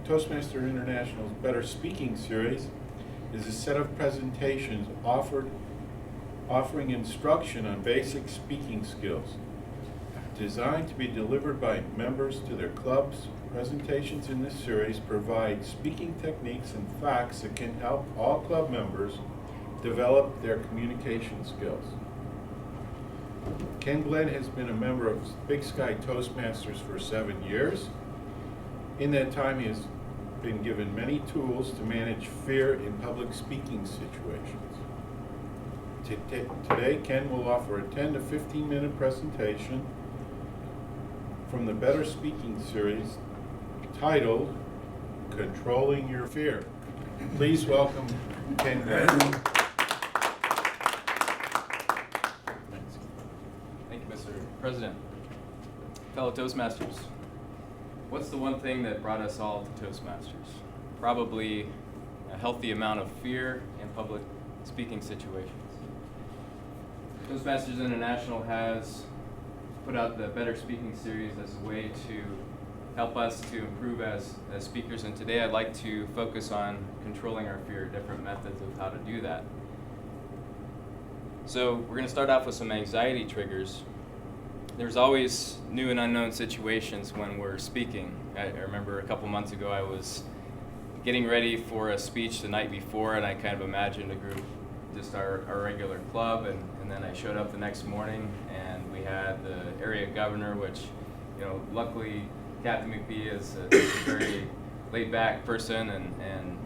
Toastmaster International's Better Speaking Series is a set of presentations offering instruction on basic speaking skills, designed to be delivered by members to their clubs. Presentations in this series provide speaking techniques and facts that can help all club members develop their communication skills. Ken Glynn has been a member of Big Sky Toastmasters for 7 years. In that time, he has been given many tools to manage fear in public speaking situations. Today, Ken will offer a 10 to 15 minute presentation from the Better Speaking series titled Controlling Your Fear. Please welcome Ken Glynn. Thank you, Mr. President. Fellow Toastmasters, what's the one thing that brought us all to Toastmasters? Probably a healthy amount of fear in public speaking situations. Toastmasters International has put out the Better Speaking series as a way to help us to improve as speakers, and today I'd like to focus on controlling our fear, different methods of how to do that. So we're going to start off with some anxiety triggers. There's always new and unknown situations when we're speaking. I remember a couple months ago I was getting ready for a speech the night before, and I kind of imagined a group, just our regular club, and then I showed up the next morning and we had the area governor, which, you know, luckily Captain McBee is a very laid back person and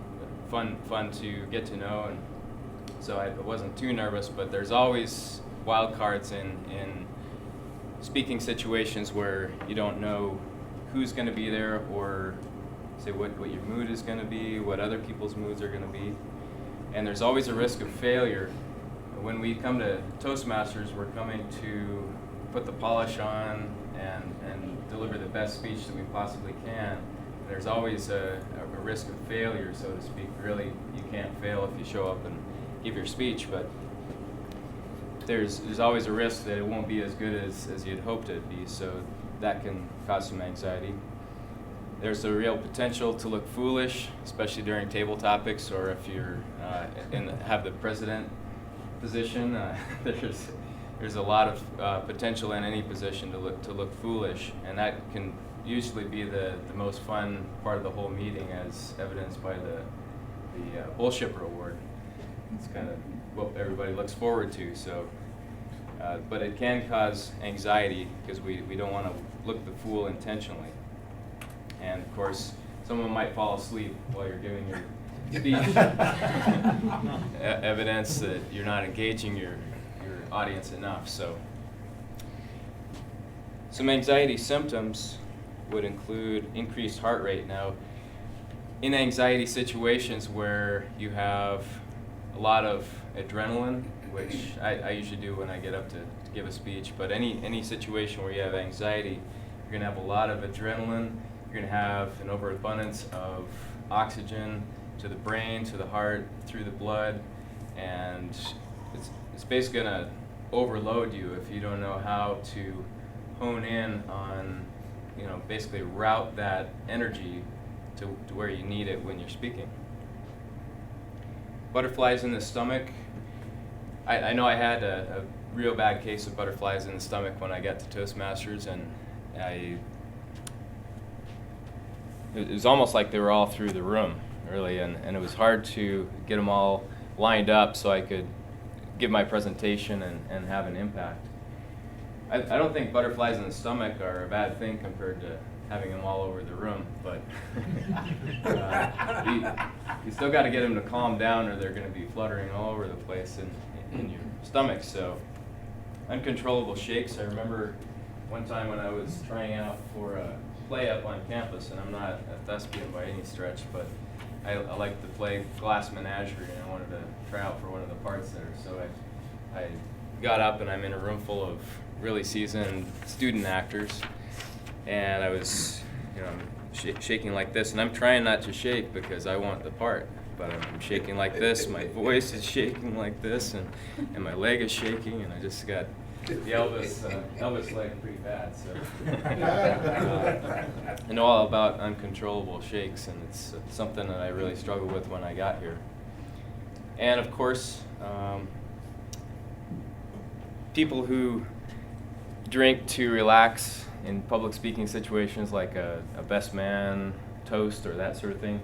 fun to get to know, and so I wasn't too nervous, but there's always wild cards in speaking situations where you don't know who's going to be there, or say what your mood is going to be, what other people's moods are going to be. And there's always a risk of failure. When we come to Toastmasters, we're coming to put the polish on and deliver the best speech that we possibly can. And there's always a risk of failure, so to speak. Really, you can't fail if you show up and give your speech, but there's always a risk that it won't be as good as you'd hoped it'd be, so that can cause some anxiety. There's a real potential to look foolish, especially during table topics, or if you're have the president position. There's a lot of potential in any position to look foolish, and that can usually be the most fun part of the whole meeting, as evidenced by the Bullshipper Award. It's kind of what everybody looks forward to. So, but it can cause anxiety because we don't want to look the fool intentionally. And of course, someone might fall asleep while you're giving your speech. Evidence that you're not engaging your audience enough. So, some anxiety symptoms would include increased heart rate. Now, in anxiety situations where you have a lot of adrenaline, which I usually do when I get up to give a speech, but any situation where you have anxiety, you're going to have a lot of adrenaline. You're going to have an overabundance of oxygen to the brain, to the heart, through the blood, and it's basically going to overload you if you don't know how to hone in on, you know, basically route that energy to where you need it when you're speaking. Butterflies in the stomach. I know I had a real bad case of butterflies in the stomach when I got to Toastmasters, and it was almost like they were all through the room, really, and it was hard to get them all lined up so I could give my presentation and have an impact. I don't think butterflies in the stomach are a bad thing compared to having them all over the room, but you still got to get them to calm down, or they're going to be fluttering all over the place in your stomach. So, uncontrollable shakes. I remember one time when I was trying out for a play up on campus, and I'm not a thespian by any stretch, but I like to play Glass Menagerie, and I wanted to try out for one of the parts there. So I got up, and I'm in a room full of really seasoned student actors, and I was, you know, shaking like this, and I'm trying not to shake because I want the part, but I'm shaking like this, my voice is shaking like this, and my leg is shaking, and I just got the Elvis leg pretty bad, so I know all about uncontrollable shakes, and it's something that I really struggled with when I got here. And of course, people who drink to relax in public speaking situations, like a best man toast or that sort of thing,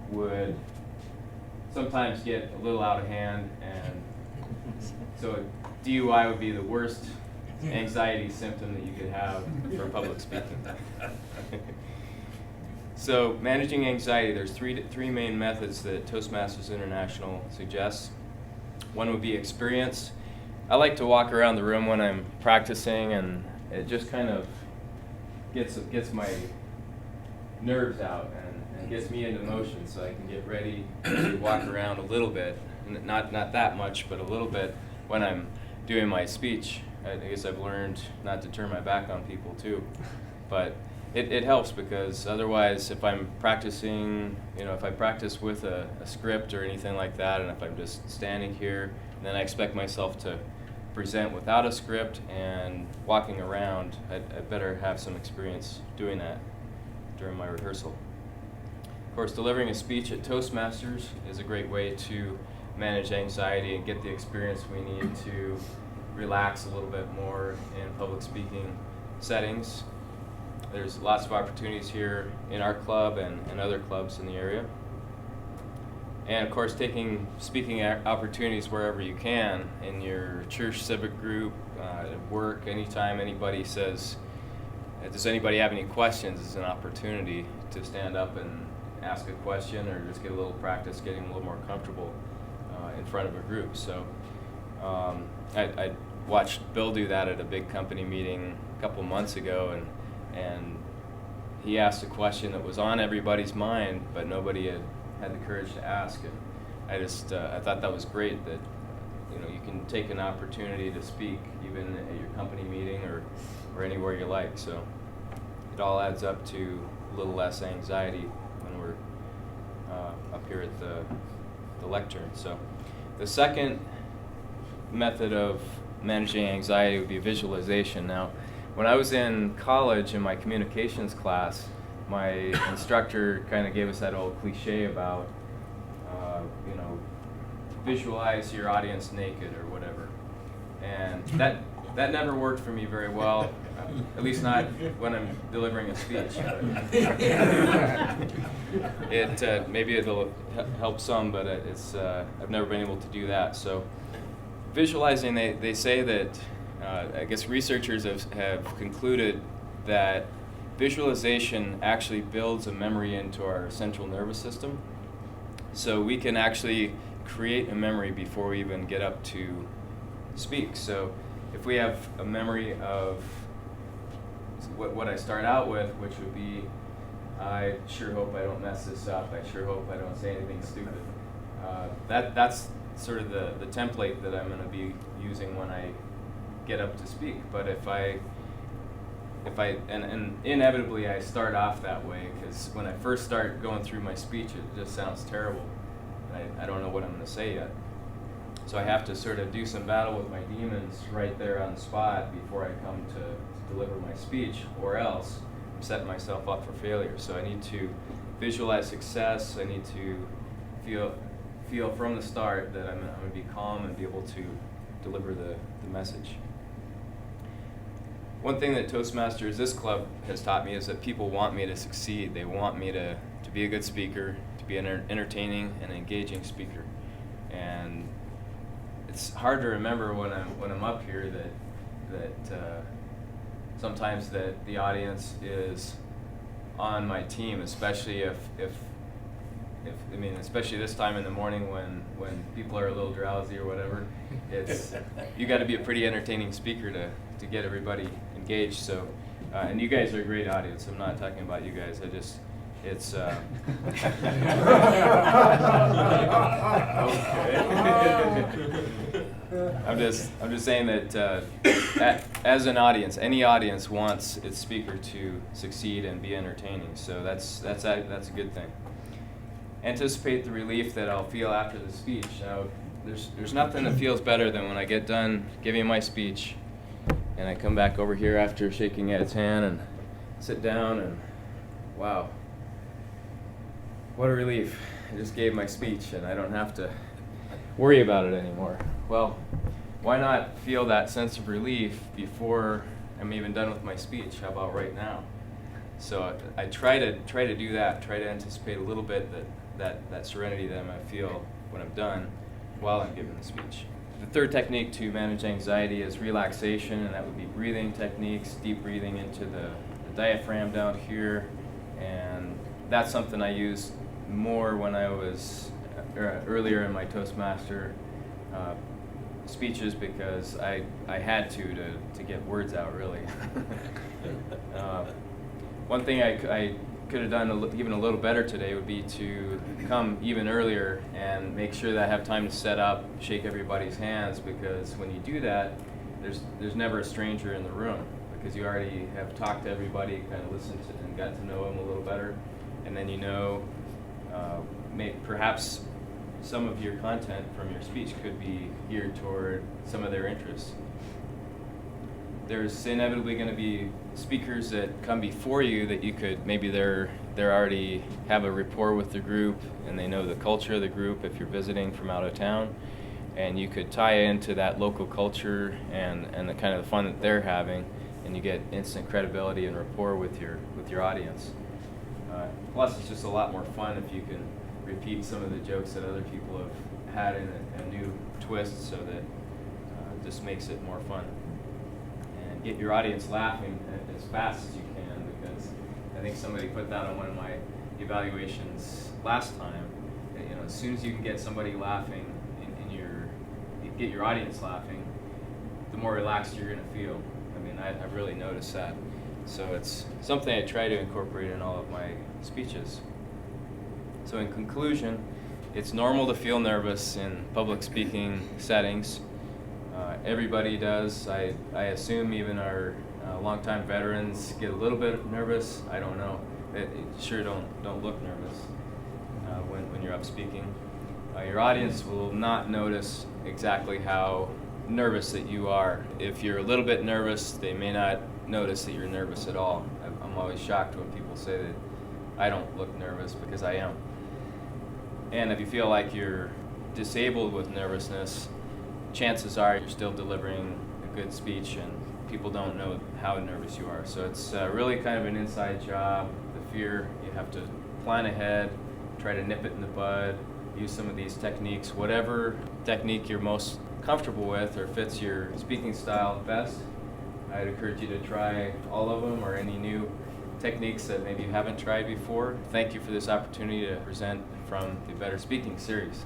would sometimes get a little out of hand, and so DUI would be the worst anxiety symptom that you could have for public speaking. So managing anxiety, there's three main methods that Toastmasters International suggests. One would be experience. I like to walk around the room when I'm practicing, and it just kind of gets my nerves out and gets me into motion, so I can get ready to walk around a little bit, not that much, but a little bit when I'm doing my speech. I guess I've learned not to turn my back on people too, but it helps, because otherwise, if I'm practicing, if I practice with a script or anything like that, and if I'm just standing here, and then I expect myself to present without a script and walking around, I better have some experience doing that during my rehearsal. Of course, delivering a speech at Toastmasters is a great way to manage anxiety and get the experience we need to relax a little bit more in public speaking settings. There's lots of opportunities here in our club and other clubs in the area. And of course, taking speaking opportunities wherever you can, in your church civic group, at work, anytime anybody says, does anybody have any questions, is an opportunity to stand up and ask a question, or just get a little practice getting a little more comfortable in front of a group. So I watched Bill do that at a big company meeting a couple months ago, and he asked a question that was on everybody's mind, but nobody had the courage to ask it. I thought that was great, that you can take an opportunity to speak even at your company meeting or anywhere you like. So it all adds up to a little less anxiety when we're up here at the lectern. So the second method of managing anxiety would be visualization. Now, when I was in college in my communications class, my instructor kind of gave us that old cliche about, visualize your audience naked or whatever. And that never worked for me very well, at least not when I'm delivering a speech. Maybe it'll help some, but I've never been able to do that. So visualizing, they say that, I guess researchers have concluded that visualization actually builds a memory into our central nervous system. So we can actually create a memory before we even get up to speak. So if we have a memory of what I start out with, which would be, I sure hope I don't mess this up, I sure hope I don't say anything stupid. That's sort of the template that I'm going to be using when I get up to speak. But if I inevitably I start off that way, because when I first start going through my speech, it just sounds terrible. I don't know what I'm going to say yet. So I have to sort of do some battle with my demons right there on the spot before I come to deliver my speech, or else I'm setting myself up for failure. So I need to visualize success. I need to feel from the start that I'm going to be calm and be able to deliver the message. One thing that Toastmasters, this club, has taught me is that people want me to succeed. They want me to be a good speaker, to be an entertaining and engaging speaker. And it's hard to remember when I'm up here that sometimes that the audience is on my team, especially especially this time in the morning when people are a little drowsy or whatever. You got to be a pretty entertaining speaker to get everybody engaged. So, and you guys are a great audience. I'm not talking about you guys. It's I'm just saying that as an audience, any audience wants its speaker to succeed and be entertaining. So that's a good thing. Anticipate the relief that I'll feel after the speech. Now, there's nothing that feels better than when I get done giving my speech And I come back over here after shaking Ed's hand and sit down, and wow, what a relief. I just gave my speech and I don't have to worry about it anymore. Well, why not feel that sense of relief before I'm even done with my speech? How about right now? So I try to do that, try to anticipate a little bit that serenity that I might feel when I'm done while I'm giving the speech. The third technique to manage anxiety is relaxation, and that would be breathing techniques, deep breathing into the diaphragm down here, and that's something I used more when I was earlier in my Toastmaster speeches, because I had to get words out, really. One thing I could have done even a little better today would be to come even earlier and make sure that I have time to set up, shake everybody's hands, because when you do that, there's never a stranger in the room, because you already have talked to everybody, kind of listened to and got to know them a little better, and then you know perhaps some of your content from your speech could be geared toward some of their interests. There's inevitably going to be speakers that come before you that you could, maybe they're already have a rapport with the group and they know the culture of the group if you're visiting from out of town, and you could tie into that local culture and the kind of the fun that they're having, and you get instant credibility and rapport with your audience. Plus, it's just a lot more fun if you can repeat some of the jokes that other people have had in a new twist, so that just makes it more fun. And get your audience laughing as fast as you can, because I think somebody put that on one of my evaluations last time. You know, as soon as you can get somebody laughing get your audience laughing, the more relaxed you're going to feel. I mean, I've really noticed that. So it's something I try to incorporate in all of my speeches. So in conclusion, it's normal to feel nervous in public speaking settings. Everybody does. I assume even our longtime veterans get a little bit nervous. I don't know. Sure don't look nervous when you're up speaking. Your audience will not notice exactly how nervous that you are. If you're a little bit nervous, they may not notice that you're nervous at all. I'm always shocked when people say that I don't look nervous, because I am. And if you feel like you're disabled with nervousness, chances are you're still delivering a good speech and people don't know how nervous you are. So it's really kind of an inside job. The fear, you have to plan ahead, try to nip it in the bud, use some of these techniques, whatever technique you're most comfortable with or fits your speaking style best. I'd encourage you to try all of them, or any new techniques that maybe you haven't tried before. Thank you for this opportunity to present from the Better Speaking series.